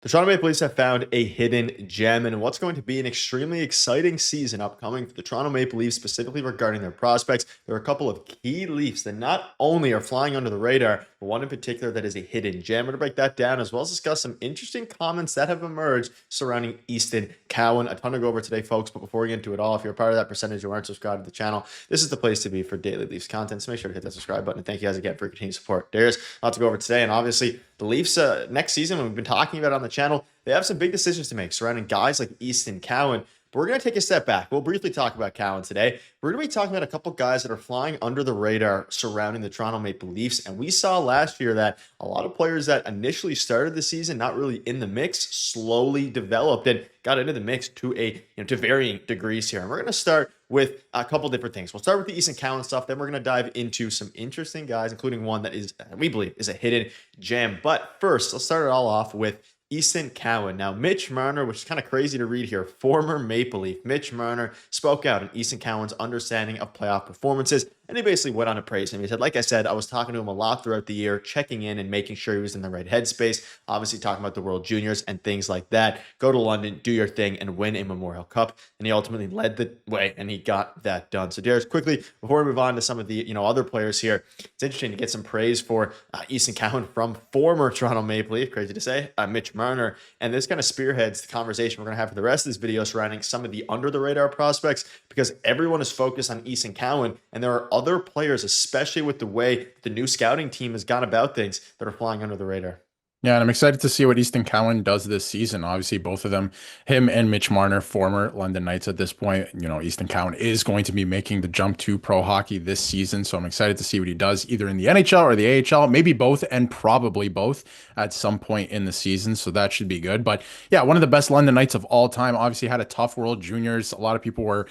The Toronto Maple Leafs have found a hidden gem in what's going to be an extremely exciting season upcoming for the Toronto Maple Leafs, specifically regarding their prospects. There are a couple of key Leafs that not only are flying under the radar, but one in particular that is a hidden gem. We're going to break that down as well as discuss some interesting comments that have emerged surrounding Easton Cowan. A ton to go over today, folks, but before we get into it all, if you're a part of that percentage who aren't subscribed to the channel, this is the place to be for daily Leafs content, so make sure to hit that subscribe button. And thank you guys again for your continued support. Darius, a lot to go over today, and obviously the Leafs next season, we've been talking about on the channel, they have some big decisions to make surrounding guys like Easton Cowan. But we're going to take a step back. We'll briefly talk about Cowan today. We're going to be talking about a couple guys that are flying under the radar surrounding the Toronto Maple Leafs. And we saw last year that a lot of players that initially started the season not really in the mix slowly developed and got into the mix to to varying degrees here. And we're going to start with a couple different things. We'll start with the Easton Cowan stuff. Then we're going to dive into some interesting guys, including one that is, we believe, is a hidden gem. But first, let's start it all off with Easton Cowan. Now, Mitch Marner, which is kind of crazy to read here, former Maple Leaf, Mitch Marner spoke out on Easton Cowan's understanding of playoff performances, and he basically went on to praise him. He said, like I said, I was talking to him a lot throughout the year, checking in and making sure he was in the right headspace, obviously talking about the World Juniors and things like that. Go to London, do your thing, and win a Memorial Cup. And he ultimately led the way, and he got that done. So, Darius, quickly, before we move on to some of the other players here, it's interesting to get some praise for Easton Cowan from former Toronto Maple Leaf, crazy to say, Mitch Marner. And this kind of spearheads the conversation we're going to have for the rest of this video surrounding some of the under-the-radar prospects, because everyone is focused on Easton Cowan, and there are other players, especially with the way the new scouting team has gone about things, that are flying under the radar. Yeah, and I'm excited to see what Easton Cowan does this season. Obviously, both of them, him and Mitch Marner, former London Knights at this point. Easton Cowan is going to be making the jump to pro hockey this season. So I'm excited to see what he does either in the NHL or the AHL, maybe both, and probably both at some point in the season. So that should be good. But yeah, one of the best London Knights of all time. Obviously had a tough World Juniors. A lot of people were,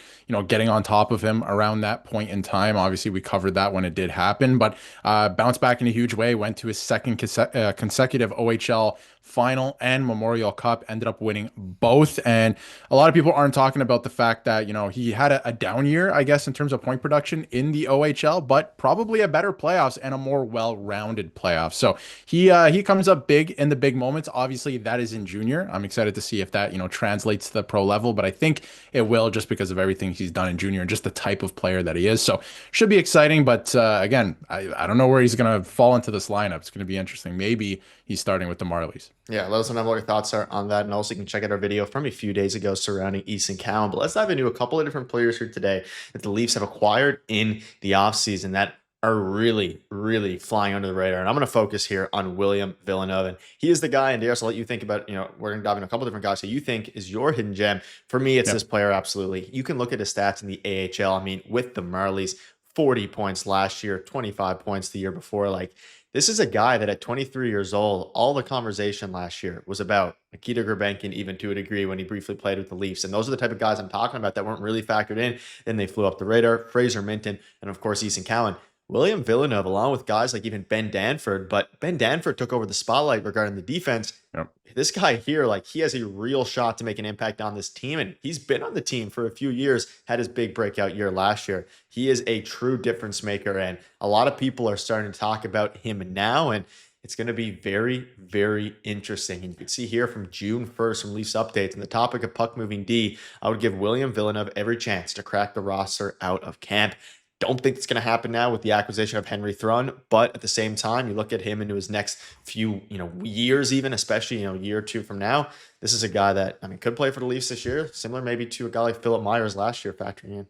getting on top of him around that point in time. Obviously, we covered that when it did happen, but bounced back in a huge way, went to his second consecutive OHL final and Memorial Cup, ended up winning both. And a lot of people aren't talking about the fact that, he had a down year, I guess, in terms of point production in the OHL, but probably a better playoffs and a more well-rounded playoff. So he comes up big in the big moments. Obviously, that is in junior. I'm excited to see if that, translates to the pro level, but I think it will, just because of everything he's done in junior and just the type of player that he is. So should be exciting. But again, I don't know where he's going to fall into this lineup. It's going to be interesting. Maybe he's starting with the Marlies. Yeah, let us know what your thoughts are on that. And also, you can check out our video from a few days ago surrounding Easton Cowan. But let's dive into a couple of different players here today that the Leafs have acquired in the offseason that are really, really flying under the radar. And I'm going to focus here on William Villeneuve. And he is the guy, and Darius, I'll let you think about, we're going to dive into a couple different guys who you think is your hidden gem. For me, it's this player, absolutely. You can look at his stats in the AHL. I mean, with the Marlies, 40 points last year, 25 points the year before. Like, this is a guy that at 23 years old, all the conversation last year was about Nikita Grabenkin, even to a degree, when he briefly played with the Leafs. And those are the type of guys I'm talking about that weren't really factored in. Then they flew up the radar. Fraser Minton, and of course, Easton Cowan. William Villeneuve, along with guys like even Ben Danford, but Ben Danford took over the spotlight regarding the defense. Yep. This guy here, like, he has a real shot to make an impact on this team, and he's been on the team for a few years, had his big breakout year last year. He is a true difference maker, and a lot of people are starting to talk about him now, and it's going to be very, very interesting. And you can see here from June 1st from Leafs updates on the topic of puck moving D, I would give William Villeneuve every chance to crack the roster out of camp. Don't think it's going to happen now with the acquisition of Henry Thrun, but at the same time, you look at him into his next few, years, even especially, a year or two from now. This is a guy that, could play for the Leafs this year, similar maybe to a guy like Philip Myers last year factoring in.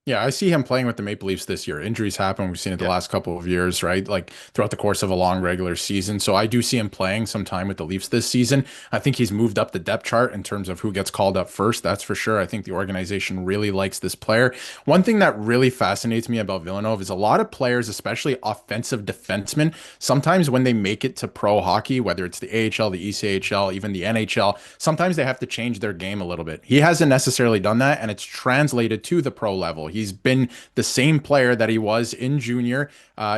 Yeah, I see him playing with the Maple Leafs this year. Injuries happen. We've seen it the last couple of years, right? Like throughout the course of a long regular season. So I do see him playing some time with the Leafs this season. I think he's moved up the depth chart in terms of who gets called up first. That's for sure. I think the organization really likes this player. One thing that really fascinates me about Villeneuve is a lot of players, especially offensive defensemen, sometimes when they make it to pro hockey, whether it's the AHL, the ECHL, even the NHL, sometimes they have to change their game a little bit. He hasn't necessarily done that, and it's translated to the pro level. he's been the same player that he was in junior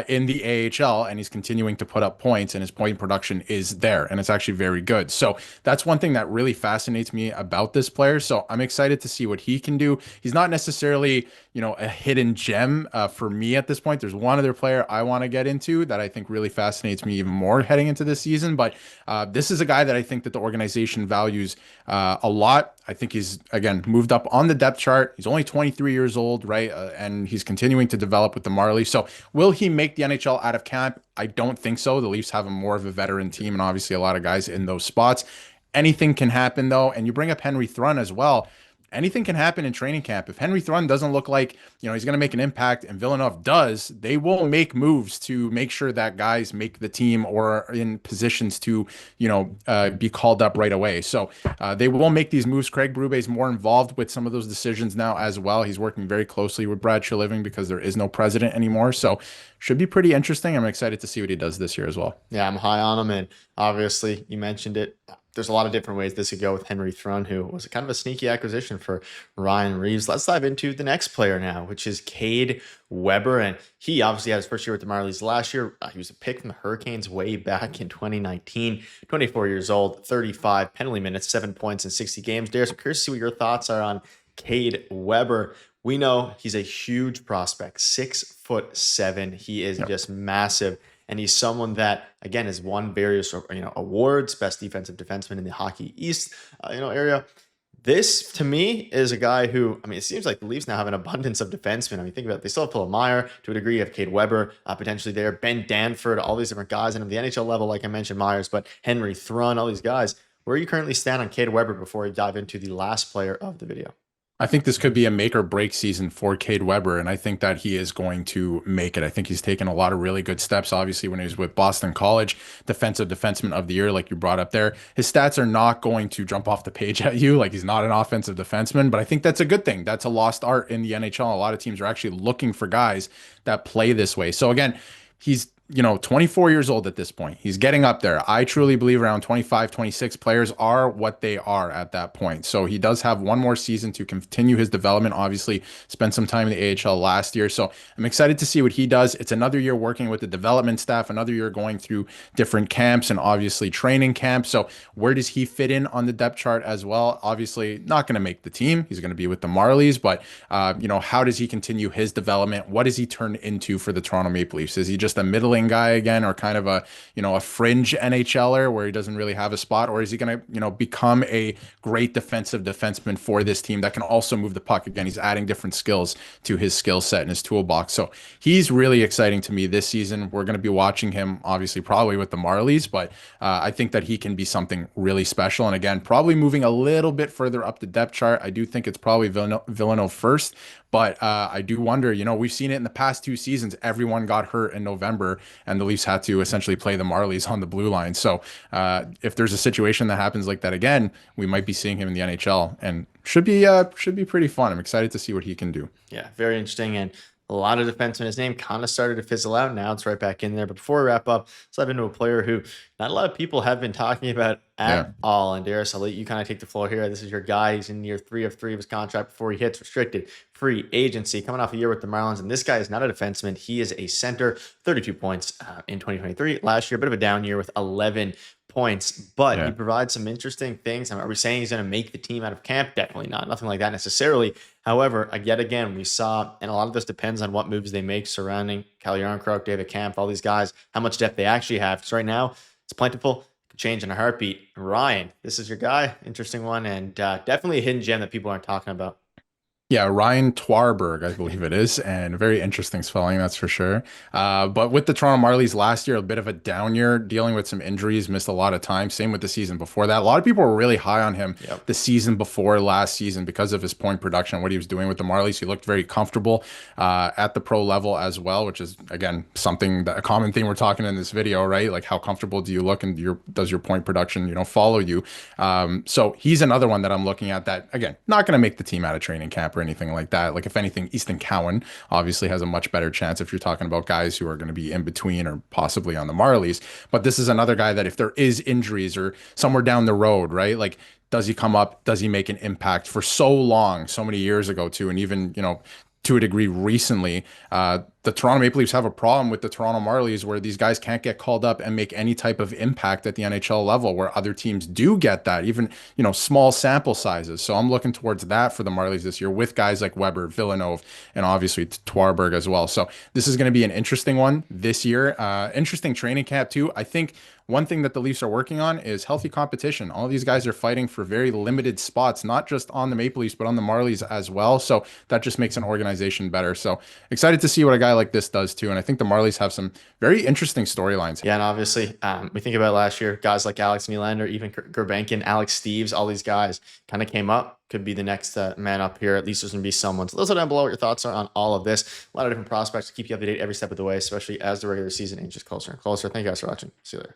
in the AHL, and he's continuing to put up points, and his point production is there, and it's actually very good. So that's one thing that really fascinates me about this player. So I'm excited to see what he can do. He's not necessarily, a hidden gem for me at this point. There's one other player I want to get into that I think really fascinates me even more heading into this season. But this is a guy that I think that the organization values a lot. I think he's, again, moved up on the depth chart. He's only 23 years old, right? And he's continuing to develop with the Marlies. So will he make the NHL out of camp? I don't think so. The Leafs have a more of a veteran team and obviously a lot of guys in those spots. Anything can happen, though. And you bring up Henry Thrun as well. Anything can happen in training camp. If Henry Thrun doesn't look like, he's going to make an impact and Villeneuve does, they will make moves to make sure that guys make the team or are in positions to, be called up right away. So they will make these moves. Craig Berube is more involved with some of those decisions now as well. He's working very closely with Brad Treliving because there is no president anymore. So should be pretty interesting. I'm excited to see what he does this year as well. Yeah, I'm high on him, and obviously you mentioned it. There's a lot of different ways this could go with Henry Thrun, who was kind of a sneaky acquisition for Ryan Reeves. Let's dive into the next player now, which is Cade Webber, and he obviously had his first year with the Marlies last year. He was a pick from the Hurricanes way back in 2019. 24 years old, 35 penalty minutes, 7 points in 60 games. Darius, I'm curious to see what your thoughts are on Cade Webber. We know he's a huge prospect, 6'7". He is just massive. And he's someone that, again, has won various, awards, best defensive defenseman in the Hockey East, area. This, to me, is a guy who, it seems like the Leafs now have an abundance of defensemen. Think about it. They still have Philip Meyer to a degree. You have Cade Webber potentially there, Ben Danford, all these different guys. And at the NHL level, like I mentioned, Myers, but Henry Thrun, all these guys. Where you currently stand on Cade Webber before we dive into the last player of the video? I think this could be a make or break season for Cade Webber, and I think that he is going to make it. I think he's taken a lot of really good steps. Obviously, when he was with Boston College, defensive defenseman of the year, like you brought up there, his stats are not going to jump off the page at you. Like, he's not an offensive defenseman, but I think that's a good thing. That's a lost art in the NHL. A lot of teams are actually looking for guys that play this way. So again, he's 24 years old at this point. He's getting up there. I truly believe around 25, 26 players are what they are at that point. So he does have one more season to continue his development. Obviously, spent some time in the AHL last year. So I'm excited to see what he does. It's another year working with the development staff, another year going through different camps and obviously training camps. So where does he fit in on the depth chart as well? Obviously, not going to make the team. He's going to be with the Marlies, but how does he continue his development? What does he turn into for the Toronto Maple Leafs? Is he just a middling guy again, or kind of a fringe NHLer where he doesn't really have a spot, or is he going to become a great defensive defenseman for this team that can also move the puck? Again, he's adding different skills to his skill set and his toolbox. So he's really exciting to me this season. We're going to be watching him obviously probably with the Marlies, but I think that he can be something really special. And again, probably moving a little bit further up the depth chart. I do think it's probably Villeneuve first. But I do wonder, we've seen it in the past 2 seasons. Everyone got hurt in November, and the Leafs had to essentially play the Marlies on the blue line. So if there's a situation that happens like that again, we might be seeing him in the NHL, and should be pretty fun. I'm excited to see what he can do. Yeah, very interesting. And a lot of defensemen, his name kind of started to fizzle out. Now it's right back in there. But before we wrap up, let's dive into a player who not a lot of people have been talking about at all. And Darius, I'll let you kind of take the floor here. This is your guy. He's in year 3 of 3 of his contract before he hits restricted free agency, coming off a year with the Marlins. And this guy is not a defenseman. He is a center, 32 points in 2023. Last year, a bit of a down year with 11 points, but he provides some interesting things. Are we saying he's going to make the team out of camp? Definitely not. Nothing like that necessarily. However, yet again, we saw, and a lot of this depends on what moves they make surrounding Calle Yarncroke, David Kampf, all these guys, how much depth they actually have. Because right now, it's plentiful. Could change in a heartbeat. Ryan, this is your guy. Interesting one, and definitely a hidden gem that people aren't talking about. Yeah, Ryan Twarberg, I believe it is, and very interesting spelling, that's for sure. But with the Toronto Marlies last year, a bit of a down year, dealing with some injuries, missed a lot of time. Same with the season before that. A lot of people were really high on him the season before last season because of his point production, what he was doing with the Marlies. He looked very comfortable at the pro level as well, which is, again, something that a common theme we're talking in this video, right? Like, how comfortable do you look, and does your point production, follow you? So he's another one that I'm looking at that, again, not going to make the team out of training camp or anything like that. Like, if anything, Easton Cowan obviously has a much better chance if you're talking about guys who are going to be in between or possibly on the Marlies. But this is another guy that if there is injuries or somewhere down the road, right? Like, does he come up? Does he make an impact for so long, so many years ago too? And even, to a degree recently. The Toronto Maple Leafs have a problem with the Toronto Marlies where these guys can't get called up and make any type of impact at the NHL level, where other teams do get that, even, small sample sizes. So I'm looking towards that for the Marlies this year with guys like Webber, Villeneuve, and obviously Twarberg as well. So this is going to be an interesting one this year. Interesting training camp too. I think one thing that the Leafs are working on is healthy competition. All these guys are fighting for very limited spots, not just on the Maple Leafs, but on the Marlies as well. So that just makes an organization better. So excited to see what a guy like this does too. And I think the Marlies have some very interesting storylines. Yeah, and obviously, we think about last year, guys like Alex Nylander, even Gerbankin, Alex Steves, all these guys kind of came up. Could be the next man up here. At least there's going to be someone. So let us know down below what your thoughts are on all of this. A lot of different prospects to keep you up to date every step of the way, especially as the regular season inches closer and closer. Thank you guys for watching. See you later.